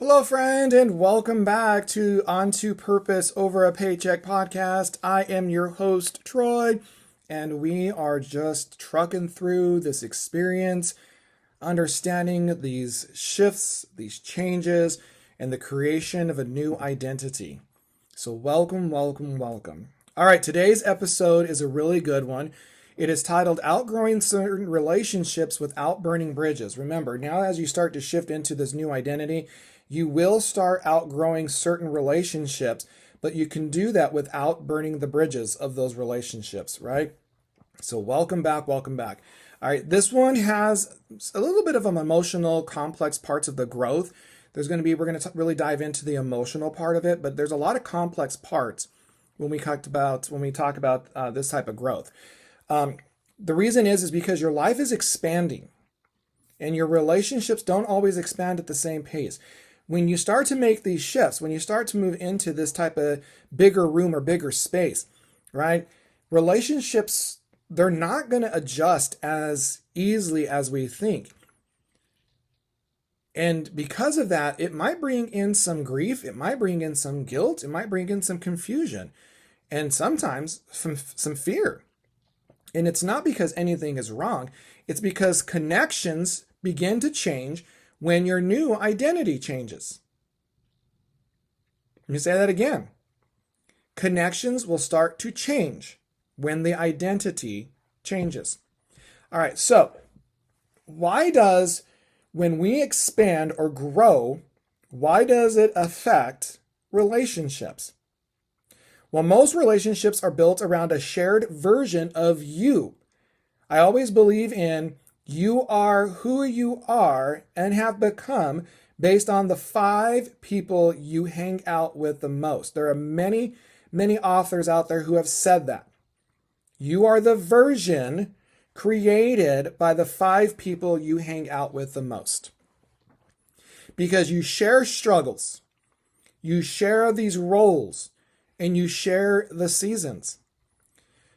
Hello, friend, and welcome back to Onto Purpose Over a Paycheck podcast. I am your host, Troy, and we are just trucking through this experience, understanding these shifts, these changes, and the creation of a new identity. So, welcome, welcome, welcome. All right, today's episode is a really good one. It is titled Outgrowing Certain Relationships Without Burning Bridges. Remember, now as you start to shift into this new identity, you will start outgrowing certain relationships, but you can do that without burning the bridges of those relationships, right? So welcome back, welcome back. All right, this one has a little bit of an emotional, complex parts of the growth. We're going to really dive into the emotional part of it, but there's a lot of complex parts when we talk about this type of growth. The reason is because your life is expanding and your relationships don't always expand at the same pace. When you start to make these shifts, when you start to move into this type of bigger room or bigger space, right? Relationships, they're not going to adjust as easily as we think. And because of that, it might bring in some grief, it might bring in some guilt, it might bring in some confusion, and sometimes some fear. And it's not because anything is wrong. It's because connections begin to change when your new identity changes. Let me say that again. Connections will start to change when the identity changes. All right, so when we expand or grow, why does it affect relationships? Well, most relationships are built around a shared version of you. I always believe in you are who you are and have become based on the 5 people you hang out with the most. There are many, many authors out there who have said that. You are the version created by the 5 people you hang out with the most. Because you share struggles, you share these roles, and you share the seasons.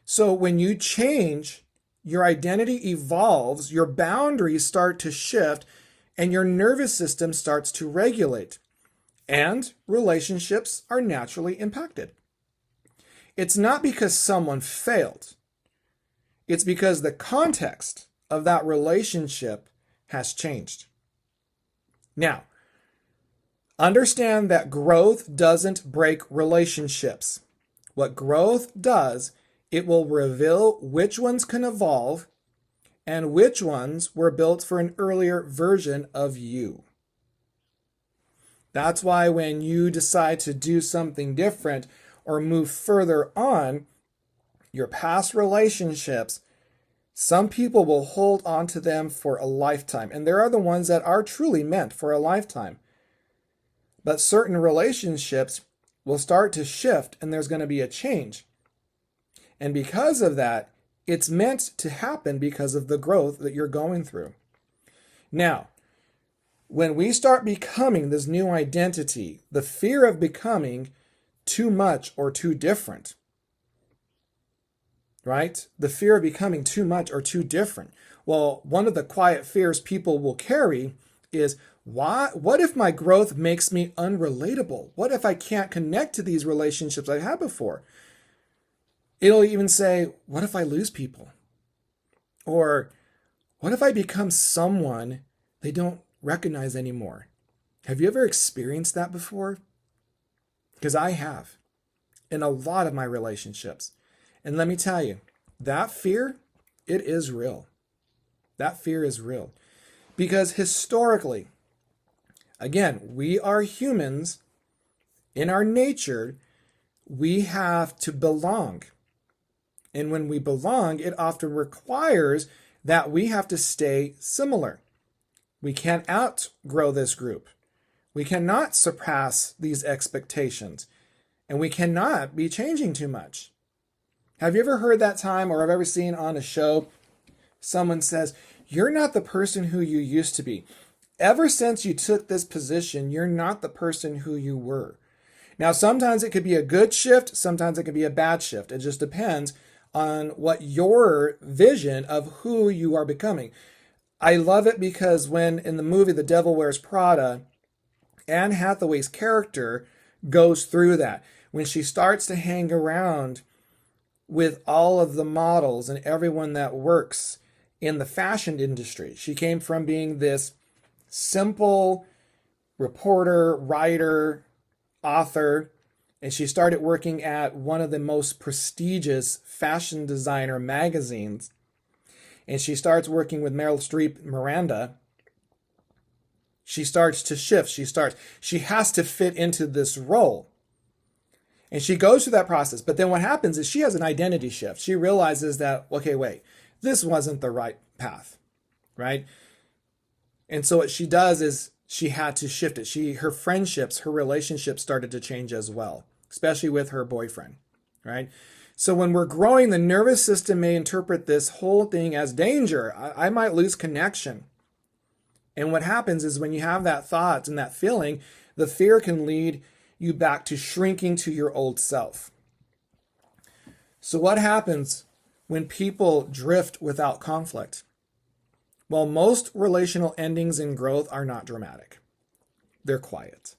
So when you change, your identity evolves, your boundaries start to shift, and your nervous system starts to regulate. And relationships are naturally impacted. It's not because someone failed. It's because the context of that relationship has changed. Now, understand that growth doesn't break relationships. What growth does, it will reveal which ones can evolve and which ones were built for an earlier version of you. That's why when you decide to do something different or move further on, your past relationships, some people will hold on to them for a lifetime. And there are the ones that are truly meant for a lifetime. But certain relationships will start to shift and there's going to be a change. And because of that, it's meant to happen because of the growth that you're going through. Now, when we start becoming this new identity, the fear of becoming too much or too different, right? The fear of becoming too much or too different. Well, one of the quiet fears people will carry is, what if my growth makes me unrelatable? What if I can't connect to these relationships I had before? It'll even say, what if I lose people? Or what if I become someone they don't recognize anymore? Have you ever experienced that before? Because I have in a lot of my relationships. And let me tell you, that fear, it is real. That fear is real. Because historically, again, we are humans. In our nature, we have to belong. And when we belong, it often requires that we have to stay similar. We can't outgrow this group. We cannot surpass these expectations. And we cannot be changing too much. Have you ever heard that time, or have ever seen on a show, someone says, you're not the person who you used to be. Ever since you took this position, you're not the person who you were. Now, sometimes it could be a good shift, sometimes it could be a bad shift. It just depends on what your vision of who you are becoming. I love it because when in the movie The Devil Wears Prada, Anne Hathaway's character goes through that. When she starts to hang around with all of the models and everyone that works in the fashion industry, she came from being this simple reporter, writer, author, and she started working at one of the most prestigious fashion designer magazines. And she starts working with Meryl Streep, Miranda. She starts to shift. She has to fit into this role. And she goes through that process. But then what happens is she has an identity shift. She realizes that, okay, wait, this wasn't the right path, right? And so what she does is she had to shift it. Her friendships, her relationships started to change as well, especially with her boyfriend, right? So when we're growing, the nervous system may interpret this whole thing as danger. I might lose connection. And what happens is when you have that thought and that feeling, the fear can lead you back to shrinking to your old self. So what happens when people drift without conflict? Well, most relational endings in growth are not dramatic. They're quiet.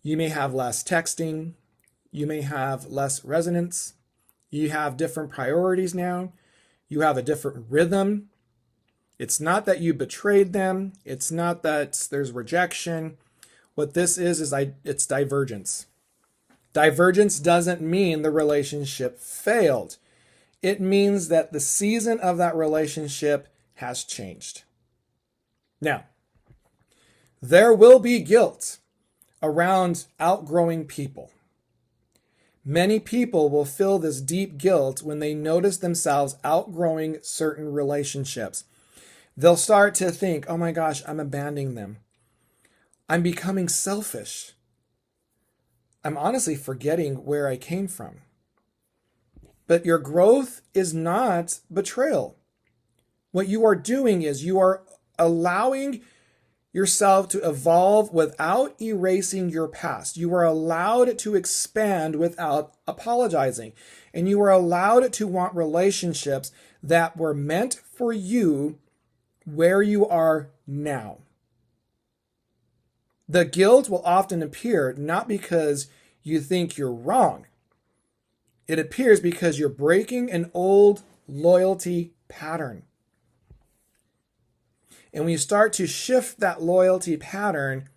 You may have less texting. You may have less resonance. You have different priorities now. You have a different rhythm. It's not that you betrayed them. It's not that there's rejection. What this is it's divergence. Divergence doesn't mean the relationship failed. It means that the season of that relationship has changed. Now, there will be guilt around outgrowing people. Many people will feel this deep guilt when they notice themselves outgrowing certain relationships. They'll start to think, oh my gosh, I'm abandoning them. I'm becoming selfish. I'm honestly forgetting where I came from. But your growth is not betrayal. What you are doing is you are allowing yourself to evolve without erasing your past. You are allowed to expand without apologizing. And you are allowed to want relationships that were meant for you where you are now. The guilt will often appear not because you think you're wrong. It appears because you're breaking an old loyalty pattern. And when you start to shift that loyalty pattern,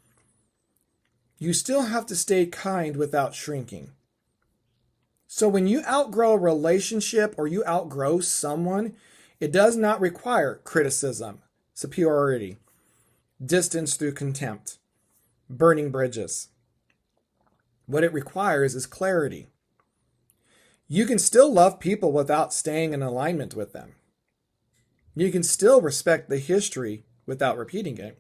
you still have to stay kind without shrinking. So when you outgrow a relationship or you outgrow someone, it does not require criticism, superiority, distance through contempt, burning bridges. What it requires is clarity. You can still love people without staying in alignment with them. You can still respect the history without repeating it.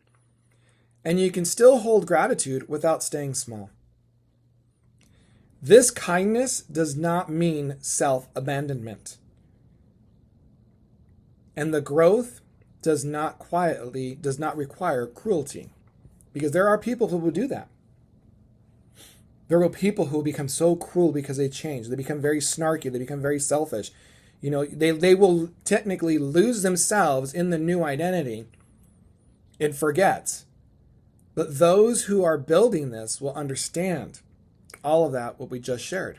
And you can still hold gratitude without staying small. This kindness does not mean self-abandonment. And the growth does not require cruelty. Because there are people who will do that. There are people who become so cruel because they change. They become very snarky. They become very selfish. You know, they will technically lose themselves in the new identity and forget. But those who are building this will understand all of that, what we just shared.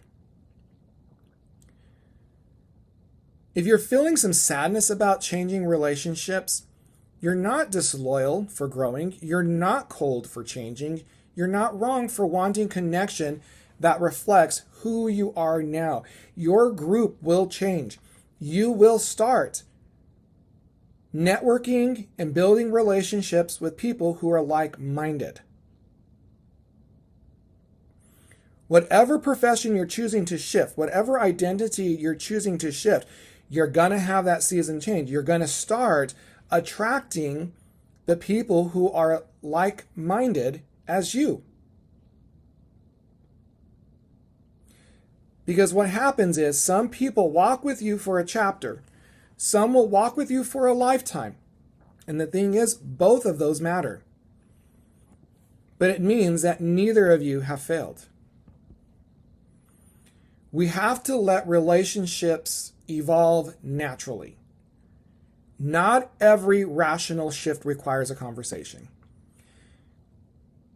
If you're feeling some sadness about changing relationships, you're not disloyal for growing. You're not cold for changing. You're not wrong for wanting connection that reflects who you are now. Your group will change. You will start networking and building relationships with people who are like-minded. Whatever profession you're choosing to shift, whatever identity you're choosing to shift, you're going to have that season change. You're going to start attracting the people who are like-minded as you. Because what happens is some people walk with you for a chapter. Some will walk with you for a lifetime. And the thing is, both of those matter. But it means that neither of you have failed. We have to let relationships evolve naturally. Not every rational shift requires a conversation.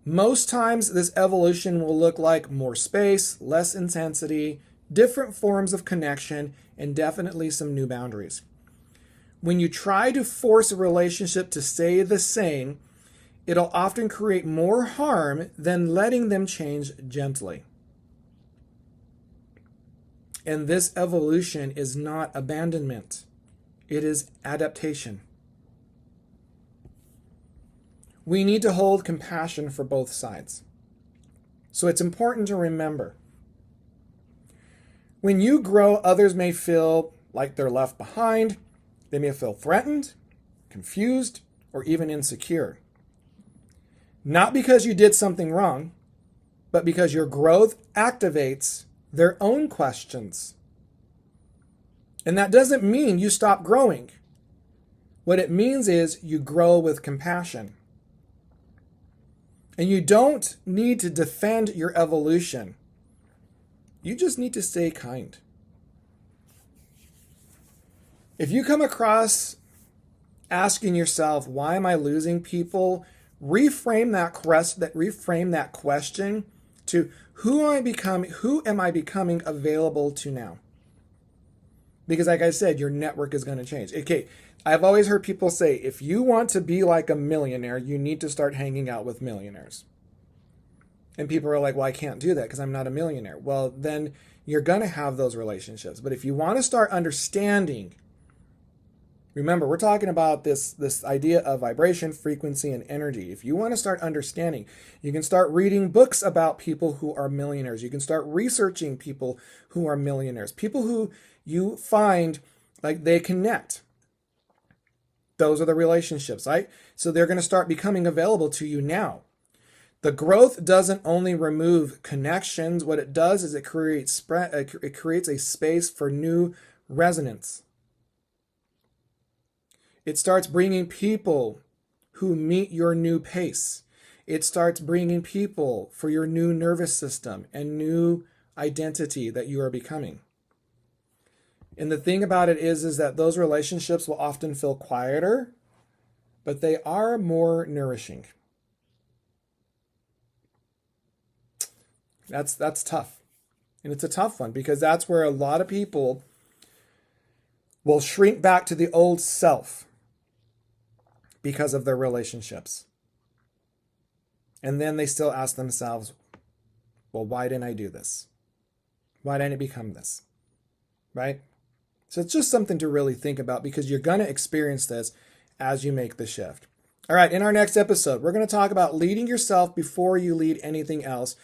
Most times, this evolution will look like more space, less intensity, different forms of connection, and definitely some new boundaries. When you try to force a relationship to stay the same, it'll often create more harm than letting them change gently. And this evolution is not abandonment. It is adaptation. We need to hold compassion for both sides. So it's important to remember, when you grow, others may feel like they're left behind. They may feel threatened, confused, or even insecure. Not because you did something wrong, but because your growth activates their own questions. And that doesn't mean you stop growing. What it means is you grow with compassion. And you don't need to defend your evolution. You just need to stay kind. If you come across asking yourself, why am I losing people? Reframe that question to who am I becoming available to now? Because like I said, your network is going to change. Okay, I've always heard people say, if you want to be like a millionaire, you need to start hanging out with millionaires. And people are like, well, I can't do that because I'm not a millionaire. Well, then you're going to have those relationships. But if you want to start understanding, remember, we're talking about this idea of vibration, frequency, and energy. If you want to start understanding, you can start reading books about people who are millionaires. You can start researching people who are millionaires, people who you find like they connect. Those are the relationships, right? So they're going to start becoming available to you now. The growth doesn't only remove connections. What it does is it creates a space for new resonance. It starts bringing people who meet your new pace. It starts bringing people for your new nervous system and new identity that you are becoming. And the thing about it is that those relationships will often feel quieter, but they are more nourishing. That's tough. And it's a tough one because that's where a lot of people will shrink back to the old self because of their relationships. And then they still ask themselves, well, why didn't I do this? Why didn't it become this? Right? So it's just something to really think about because you're going to experience this as you make the shift. All right, in our next episode, we're going to talk about leading yourself before you lead anything else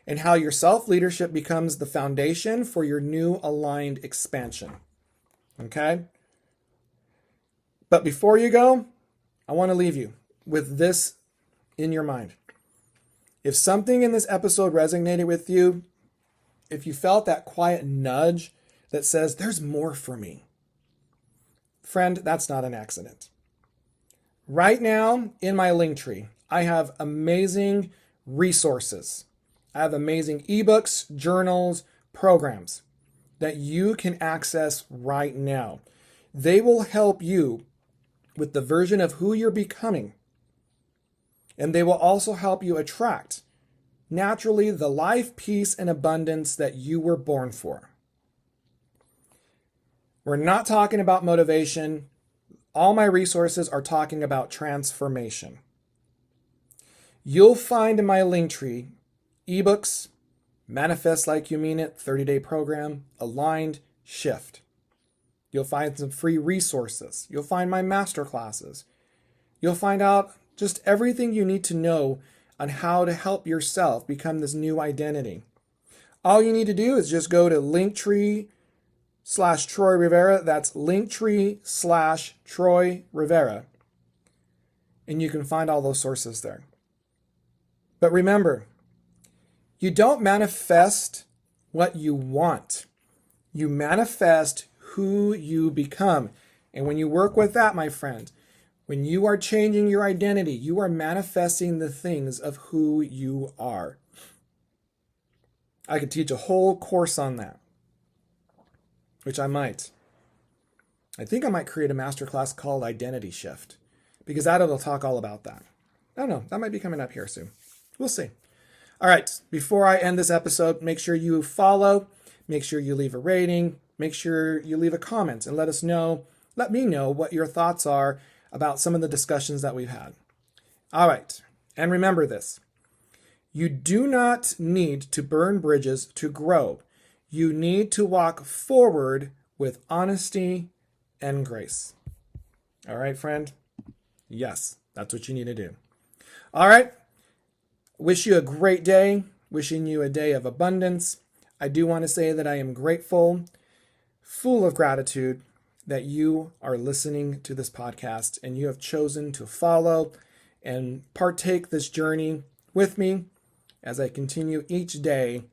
and how your self-leadership becomes the foundation for your new aligned expansion. Okay? But before you go, I want to leave you with this in your mind. If something in this episode resonated with you, if you felt that quiet nudge that says, there's more for me, friend, that's not an accident. Right now, in my Linktree, I have amazing resources. I have amazing ebooks, journals, programs that you can access right now. They will help you with the version of who you're becoming. And they will also help you attract naturally the life, peace, and abundance that you were born for. We're not talking about motivation. All my resources are talking about transformation. You'll find in my Linktree ebooks, Manifest Like You Mean It, 30-day program, Aligned, Shift. You'll find some free resources. You'll find my masterclasses. You'll find out just everything you need to know on how to help yourself become this new identity. All you need to do is just go to Linktree/Troy Rivera. That's Linktree/Troy Rivera. And you can find all those sources there. But remember, you don't manifest what you want. You manifest who you become. And when you work with that, my friend, when you are changing your identity, you are manifesting the things of who you are. I could teach a whole course on that, which I might. I think I might create a masterclass called Identity Shift, because that'll talk all about that. I don't know. That might be coming up here soon. We'll see. All right. Before I end this episode, make sure you follow, make sure you leave a rating, make sure you leave a comment and let me know what your thoughts are about some of the discussions that we've had. All right. And remember this. You do not need to burn bridges to grow. You need to walk forward with honesty and grace. All right, friend? Yes, that's what you need to do. All right. Wish you a great day. Wishing you a day of abundance. I do want to say that I am grateful, full of gratitude that you are listening to this podcast and you have chosen to follow and partake this journey with me as I continue each day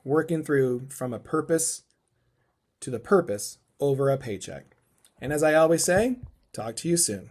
working through from a purpose to the purpose over a paycheck. And as I always say, talk to you soon.